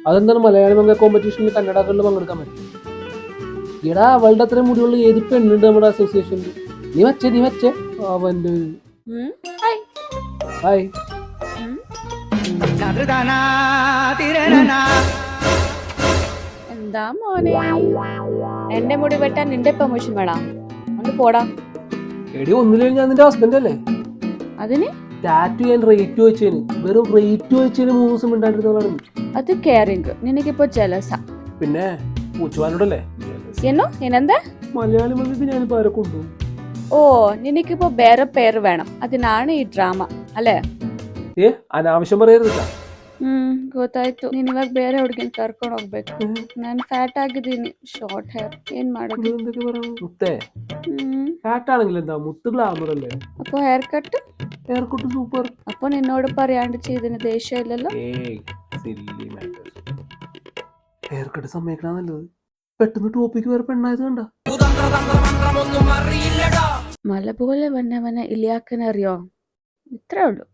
അതെന്താണ് മലയാളി മംഗ കോമ്പറ്റീഷനിൽ കന്നഡകളിൽ പങ്കെടുക്കാൻ പറ്റും? എടാ അവളുടെ അത്രയും മുടിയുള്ള ഏത് പെണ്ണുണ്ട് നമ്മുടെ അസോസിയേഷനിൽ? നീ വെച്ചേ അവന്റെ ഹായ്. എന്താ മോനെ, എന്റെ മുടി വെട്ടാൻ നിന്റെ പെർമിഷൻ വേണം? ഒന്ന് പോടാ. എടി ഒന്നില്ലെങ്കിൽ ഞാൻ നിന്റെ ഹസ്ബൻഡ് അല്ലേ? അതിന് ടാറ്റു ചെയ്യാൻ റേറ്റ് വെച്ചേന്, വെറും റേറ്റ് വെച്ചേന് 3 ദിവസം ഉണ്ടായിരുന്നതാണ്. അത് കെയറിങ്, നിനക്കിപ്പോ ജലസ. പിന്നെ പൂച്ചുവാനോടല്ലേ എന്നോ എന്നെന്താ മലയാളി മകൾക്ക് ഞാനിപ്പോ ആരെ കൊണ്ടുപോകും? ഓ, നിനക്കിപ്പോ വേറെ പേര് വേണം, അതിനാണ് ഈ ഡ്രാമ അല്ലേ? ಅನಾವಶ್ಯ ಬರೆಯೋದಕ್ಕ. ಗೊತ್ತಾಯ್ತು. ನೀನ್ ಇವಾಗ ಬೇರೆ ಹುಡುಗಿನ ಕರ್ಕೊಂಡು ಹೋಗ್ಬೇಕು. ನಾನು ಫ್ಯಾಟ್ ಆಗಿದ್ದೀನಿ, ಶಾರ್ಟ್ ಹೇರ್, ಏನ್ ಮಾಡೋದು? മുത്തേ ഫ്യാറ്റ് ആണെങ്കിൽ എന്താ, മുത്ത് ഗ്ലാമർ അല്ലേ? അപ്പൊ ഹെയർ കട്ട് സൂപ്പർ. അപ്പൊ നിന്നോട് പറയാണ്ട് ചെയ്തതിന് ദേഷ്യം ഇല്ലല്ലോ? ഹെയർ കട്ട് സമ്മതിക്കണ നല്ലത്. പെട്ടെന്ന് ടോപ്പിക്ക് വേറെ പെണ്ണായത് കണ്ട. മല പോലെ വന്നവനെ ഇലിയാക്കനറിയോ? ഇത്രേ ഉള്ളൂ.